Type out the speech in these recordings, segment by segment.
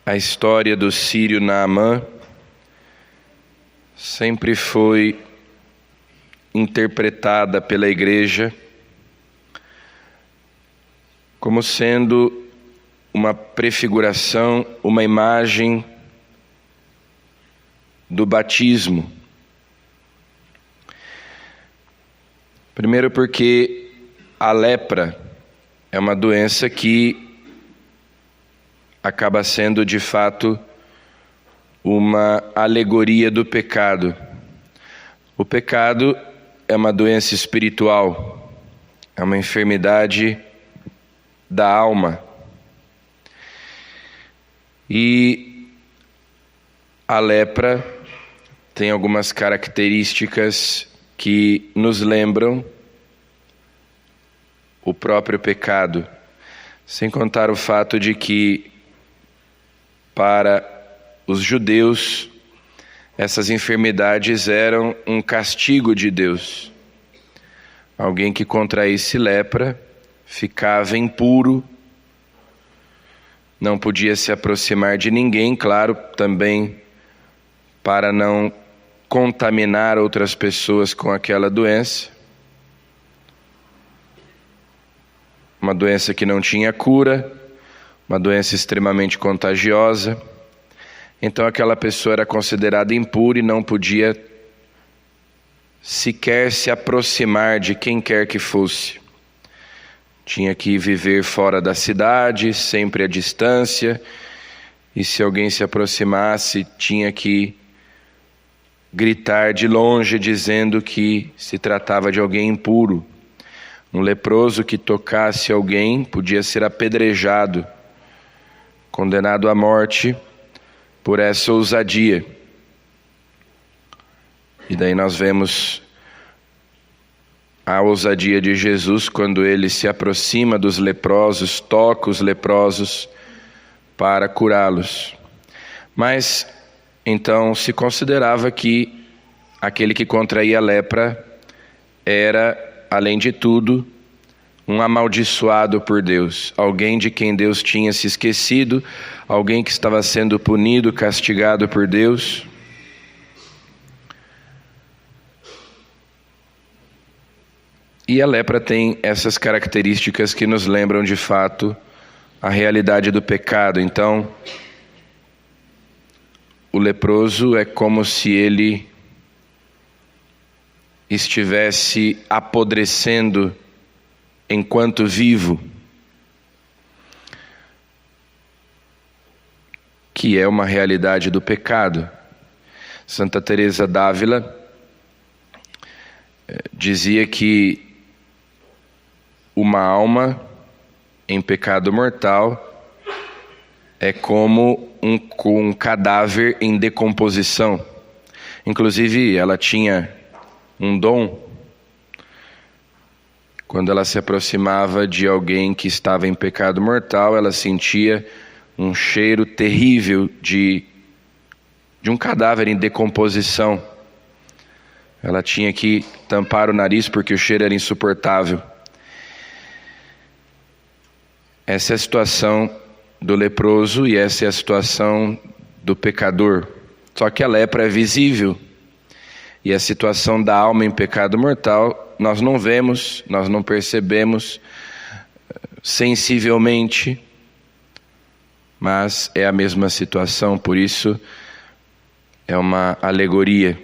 A história do sírio Naamã sempre foi interpretada pela igreja como sendo uma prefiguração, uma imagem do batismo. Primeiro porque a lepra é uma doença que acaba sendo de fato uma alegoria do pecado. O pecado é uma doença espiritual, é uma enfermidade da alma. E a lepra tem algumas características que nos lembram o próprio pecado, sem contar o fato de que para os judeus essas enfermidades eram um castigo de Deus. Alguém que contraísse lepra ficava impuro, não podia se aproximar de ninguém, claro, também para não contaminar outras pessoas com aquela doença. Uma doença que não tinha cura, uma doença extremamente contagiosa. Então aquela pessoa era considerada impura e não podia sequer se aproximar de quem quer que fosse. Tinha que viver fora da cidade, sempre à distância, e se alguém se aproximasse, tinha que gritar de longe dizendo que se tratava de alguém impuro. Um leproso que tocasse alguém podia ser apedrejado, condenado à morte por essa ousadia. E daí nós vemos a ousadia de Jesus quando ele se aproxima dos leprosos, toca os leprosos para curá-los. Mas então se considerava que aquele que contraía a lepra era, além de tudo, um amaldiçoado por Deus, alguém de quem Deus tinha se esquecido, alguém que estava sendo punido, castigado por Deus. E a lepra tem essas características que nos lembram de fato a realidade do pecado. Então, o leproso é como se ele estivesse apodrecendo enquanto vivo, que é uma realidade do pecado. Santa Teresa d'Ávila dizia que uma alma em pecado mortal é como um cadáver em decomposição. Inclusive, ela tinha um dom. Quando ela se aproximava de alguém que estava em pecado mortal, ela sentia um cheiro terrível de um cadáver em decomposição. Ela tinha que tampar o nariz porque o cheiro era insuportável. Essa é a situação do leproso e essa é a situação do pecador. Só que a lepra é visível. E a situação da alma em pecado mortal, nós não vemos, nós não percebemos sensivelmente, mas é a mesma situação, por isso é uma alegoria.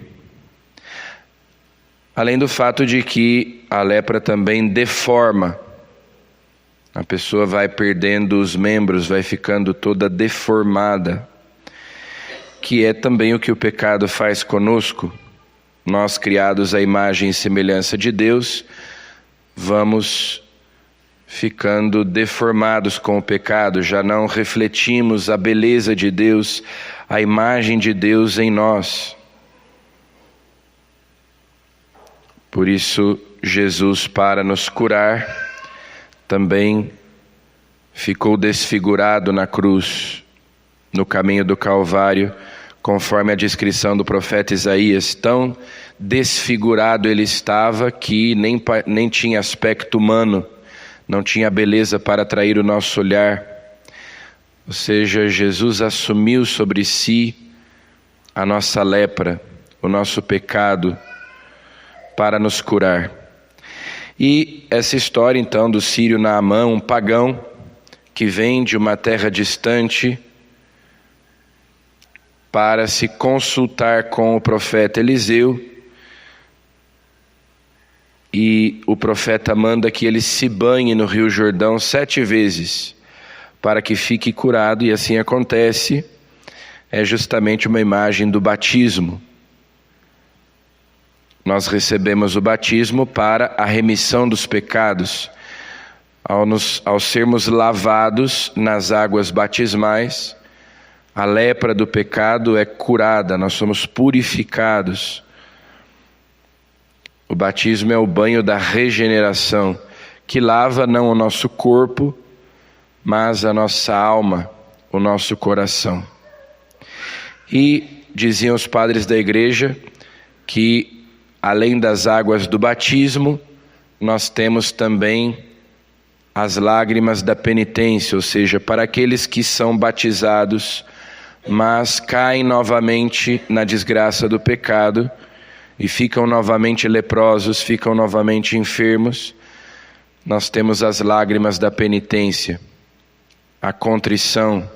Além do fato de que a lepra também deforma. A pessoa vai perdendo os membros, vai ficando toda deformada, que é também o que o pecado faz conosco. Nós, criados à imagem e semelhança de Deus, vamos ficando deformados com o pecado, já não refletimos a beleza de Deus, a imagem de Deus em nós. Por isso, Jesus, para nos curar, também ficou desfigurado na cruz, no caminho do Calvário, conforme a descrição do profeta Isaías. Tão desfigurado ele estava que nem tinha aspecto humano, não tinha beleza para atrair o nosso olhar. Ou seja, Jesus assumiu sobre si a nossa lepra, o nosso pecado, para nos curar. E essa história então do sírio Naamã, um pagão que vem de uma terra distante para se consultar com o profeta Eliseu, e o profeta manda que ele se banhe no Rio Jordão 7 vezes para que fique curado, e assim acontece. É justamente uma imagem do batismo. Nós recebemos o batismo para a remissão dos pecados. Ao sermos lavados nas águas batismais, a lepra do pecado é curada, nós somos purificados. O batismo é o banho da regeneração, que lava não o nosso corpo, mas a nossa alma, o nosso coração. E diziam os padres da igreja que, além das águas do batismo, nós temos também as lágrimas da penitência, ou seja, para aqueles que são batizados, mas caem novamente na desgraça do pecado e ficam novamente leprosos, ficam novamente enfermos, nós temos as lágrimas da penitência, a contrição,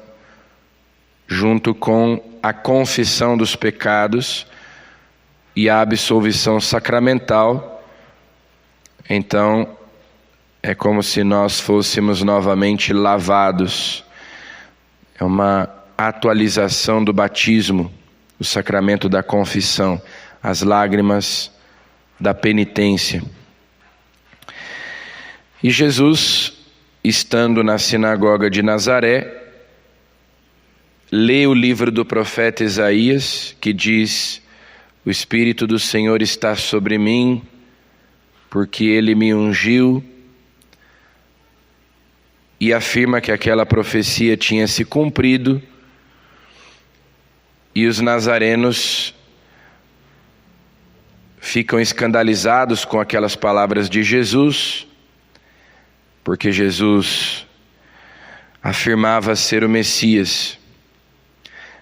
junto com a confissão dos pecados e a absolvição sacramental. Então, é como se nós fôssemos novamente lavados. É uma atualização do batismo, o sacramento da confissão, as lágrimas da penitência. E Jesus, estando na sinagoga de Nazaré, lê o livro do profeta Isaías, que diz: o Espírito do Senhor está sobre mim, porque Ele me ungiu, e afirma que aquela profecia tinha se cumprido, e os nazarenos ficam escandalizados com aquelas palavras de Jesus, porque Jesus afirmava ser o Messias.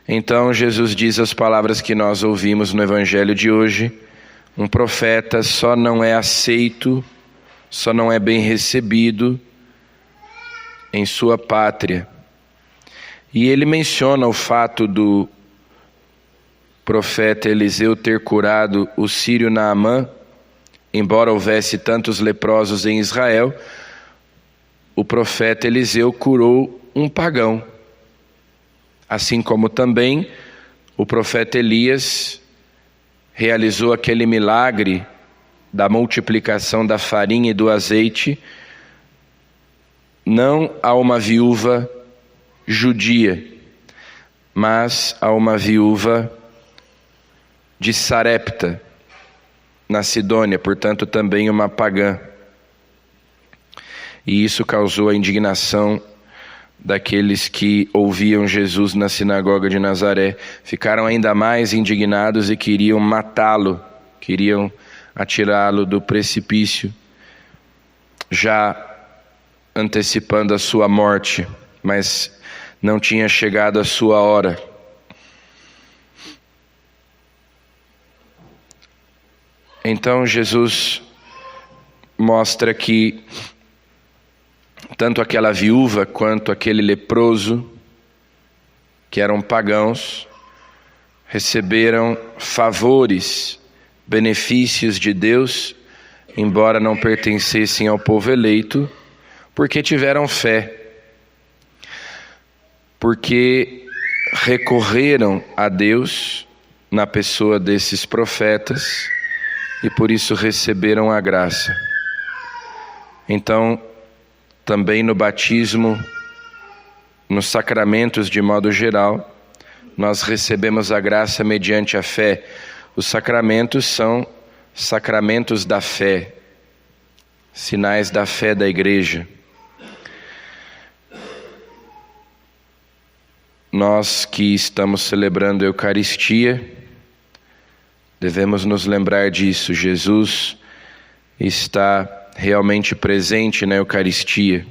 Então Jesus diz as palavras que nós ouvimos no Evangelho de hoje: um profeta só não é aceito, só não é bem recebido em sua pátria. E ele menciona o fato do profeta Eliseu ter curado o sírio Naamã. Embora houvesse tantos leprosos em Israel, o profeta Eliseu curou um pagão. Assim como também o profeta Elias realizou aquele milagre da multiplicação da farinha e do azeite, não a uma viúva judia, mas a uma viúva de Sarepta, na Sidônia, portanto também uma pagã. E isso causou a indignação daqueles que ouviam Jesus na sinagoga de Nazaré. Ficaram ainda mais indignados e queriam matá-lo, queriam atirá-lo do precipício, já antecipando a sua morte, mas não tinha chegado a sua hora. Então Jesus mostra que tanto aquela viúva quanto aquele leproso, que eram pagãos, receberam favores, benefícios de Deus, embora não pertencessem ao povo eleito, porque tiveram fé, porque recorreram a Deus na pessoa desses profetas e por isso receberam a graça. Então, também no batismo, nos sacramentos de modo geral, nós recebemos a graça mediante a fé. Os sacramentos são sacramentos da fé, sinais da fé da igreja. Nós que estamos celebrando a Eucaristia, devemos nos lembrar disso. Jesus está realmente presente na Eucaristia.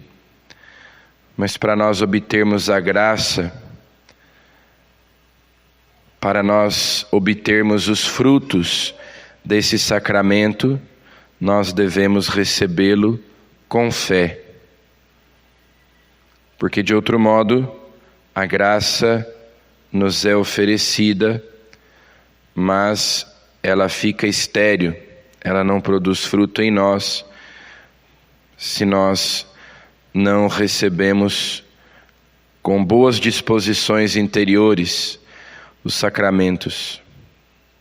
Mas para nós obtermos a graça, para nós obtermos os frutos desse sacramento, nós devemos recebê-lo com fé. Porque de outro modo, a graça nos é oferecida, mas ela fica estéril, ela não produz fruto em nós, se nós não recebemos com boas disposições interiores os sacramentos,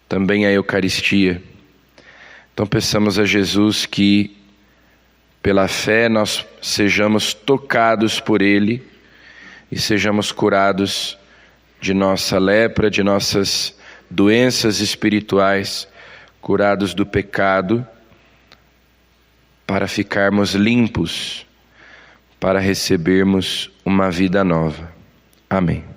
também a Eucaristia. Então peçamos a Jesus que, pela fé, nós sejamos tocados por Ele e sejamos curados de nossa lepra, de nossas doenças espirituais, curados do pecado, para ficarmos limpos, para recebermos uma vida nova. Amém.